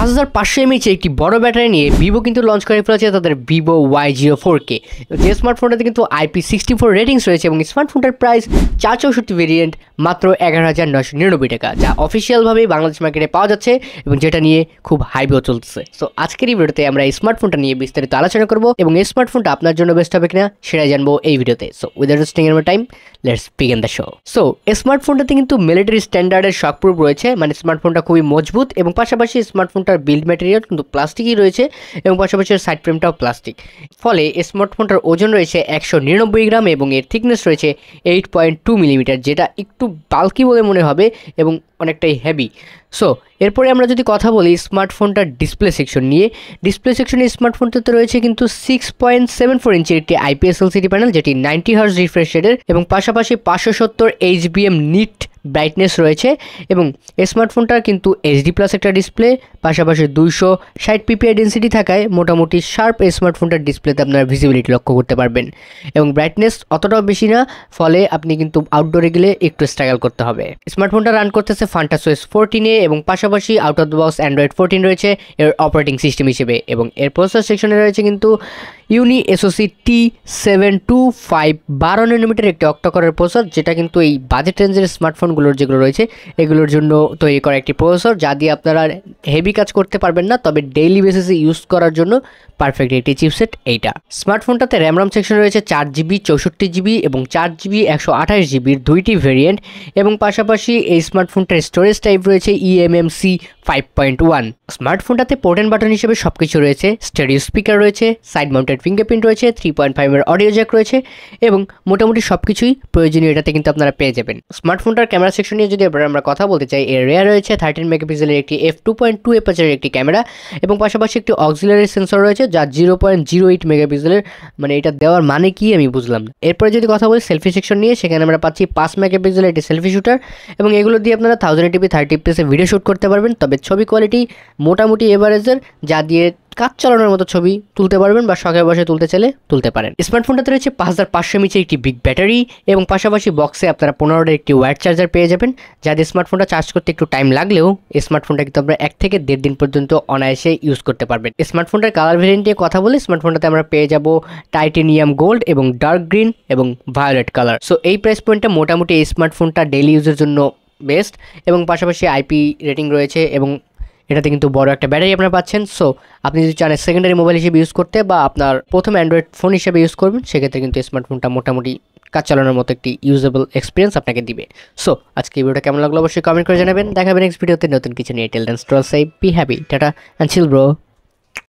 5500 একটি বড় ব্যাটারি নিয়ে ভিভো কিন্তু লঞ্চ করে ফেলেছে তাদের ভিভো Y04K। যে স্মার্টফোনটাতে কিন্তু IP64 রেটিংস রয়েছে এবং স্মার্টফোনটার প্রাইস 464 ভেরিয়েন্ট মাত্র 11,999 টাকা, যা অফিসিয়ালভাবেই বাংলাদেশ মার্কেটে পাওয়া যাচ্ছে এবং যেটা নিয়ে খুব হাইপও চলতেছে। সো আজকের এই ভিডিওতে আমরা এই স্মার্টফোনটা নিয়ে বিস্তারিত আলোচনা করব এবং এই স্মার্টফোনটা আপনার জন্য বেস্ট হবে কিনা সেটাই জানবো এই ভিডিওতে। So without wasting any time let's begin the show. So এই স্মার্টফোনটাতে কিন্তু মিলিটারি স্ট্যান্ডার্ডের শকপ্রুফ রয়েছে, মানে স্মার্টফোনটা খুবই মজবুত এবং পাশাপাশি স্মার্টফোনটার বিল্ড ম্যাটেরিয়াল কিন্তু প্লাস্টিকই রয়েছে এবং পাশাপাশি সাইড ফ্রেমটাও প্লাস্টিক। ফলে স্মার্টফোনটার ওজন রয়েছে 199 গ্রাম এবং এর থিকনেস রয়েছে 8.2 মিলিমিটার, যেটা একটু বাল্কি বলে মনে হবে এবং অনেকটাই হেভি। সো এরপরে আমরা যদি কথা বলি স্মার্টফোনটার ডিসপ্লে সেকশন নিয়ে, ডিসপ্লে সেকশনে স্মার্টফোনটাতে রয়েছে কিন্তু 6.74 ইঞ্চির একটি IPS LCD প্যানেল, যেটি 90 হার্জ রিফ্রেশ রেটের এবং পাশাপাশি 570 HBM নিট ব্রাইটনেস রয়েছে এবং স্মার্টফোনটার কিন্তু HD+ একটা ডিসপ্লে, পাশাপাশি 260 PPI ডেন্সিটি থাকায় মোটামুটি শার্প স্মার্টফোনটার ডিসপ্লেতে আপনারা ভিজিবিলিটি লক্ষ্য করতে পারবেন এবং ব্রাইটনেস অতটাও বেশি না, ফলে আপনি কিন্তু আউটডোরে গেলে একটু স্ট্রাগল করতে হবে। স্মার্টফোনটা রান করতেছে FuntaOS 14-এ এবং পাশাপাশি out of the box Android 14 রয়েছে এর অপারেটিং সিস্টেম হিসেবে এবং এর প্রসেসর সেকশনে রয়েছে কিন্তু ইউনি SoC T725 12 nm একটি অক্টাকোরের প্রসেসর, যেটা কিন্তু এই বাজেট রেঞ্জের স্মার্টফোনগুলোর যেগুলো রয়েছে এগুলোর জন্য তৈরি করা একটি প্রসেসর, যা দিয়ে আপনারা হেভি কাজ করতে পারবেন না, তবে ডেইলি বেসিসে ইউজ করার জন্য পারফেক্ট একটি চিপসেট এইটা। স্মার্টফোনটাতে RAM সেকশন রয়েছে 4GB 64GB এবং 4GB 128GBর দুইটি ভেরিয়েন্ট এবং পাশাপাশি এই স্মার্টফোনটার স্টোরেজ টাইপ রয়েছে eMMC 5.1। স্মার্টফোনটাতে পোর্ট এন্ড বাটন হিসেবে সবকিছু রয়েছে, স্টেরিও স্পিকার রয়েছে, সাইড মাউন্টেড ফিঙ্গারপ্রিন্ট রয়েছে, 3.5 এর অডিও জ্যাক রয়েছে এবং মোটামুটি সবকিছুই প্রয়োজনীয় এটাতে কিন্তু আপনারা পেয়ে যাবেন। স্মার্টফোনটার ক্যামেরা সেকশন নিয়ে যদি আমরা কথা বলতে চাই, এর রেয়ার রয়েছে 13 মেগাপিক্সেলের একটি f2.2 অ্যাপারচারের একটি ক্যামেরা এবং পাশাপাশি একটি অক্সিলারি সেন্সর রয়েছে যা 0.08 মেগাপিক্সেলের, মানে এটা দেওয়ার মানে কি আমি বুঝলাম না। এরপরে যদি কথা বলি সেলফি সেকশন নিয়ে, সেখানে আমরা পাচ্ছি 5 মেগাপিক্সেলের একটি সেলফি শুটার এবং এগুলো দিয়ে আপনারা 1080p 30fps ভিডিও শ্যুট করতে পারবেন, তবে ছবি কোয়ালিটি মোটামুটি এভারেজের, যা দিয়ে কাজ চালানোর মতো ছবি তুলতে পারবেন বা শখের বসে তুলতে চাইলে তুলতে পারেন। স্মার্টফোনটাতে রয়েছে 5500 mAh একটি বিগ ব্যাটারি এবং পাশাপাশি বক্সে আপনারা 15টার একটি ওয়্যার চার্জার পেয়ে যাবেন, যা দিয়ে স্মার্টফোনটা চার্জ করতে একটু টাইম লাগলেও স্মার্টফোনটা কিন্তু আমরা 1 থেকে 1.5 দিন পর্যন্ত অনায়াসে ইউজ করতে পারবেন। স্মার্টফোনটার কালার ভেরিয়েন্ট নিয়ে কথা বলে, স্মার্টফোনটাতে আমরা পেয়ে যাব টাইটেনিয়াম গোল্ড এবং ডার্ক গ্রিন এবং ভায়োলেট কালার। সো এই প্রাইস পয়েন্টটা মোটামুটি এই স্মার্টফোনটা ডেইলি ইউজের জন্য বেস্ট এবং পাশাপাশি IP রেটিং রয়েছে এবং এটাতে কিন্তু বড় একটা ব্যাটারি আপনারা পাচ্ছেন। সো আপনি যদি চান সেকেন্ডারি মোবাইল হিসেবে ইউজ করতে বা আপনার প্রথম অ্যান্ড্রয়েড ফোন হিসেবে ইউজ করবেন, সেক্ষেত্রে কিন্তু স্মার্টফোনটা মোটামুটি কাজ চালানোর মতো একটি ইউজেবল এক্সপিরিয়েন্স আপনাকে দিবে। সো আজকে এই ভিডিওটা কেমন লাগলো অবশ্যই কমেন্ট করে জানাবেন। দেখাবেন নেক্সট ভিডিওতে নতুন কিছু নিয়ে। Till then stay safe, be happy, tata and chill bro.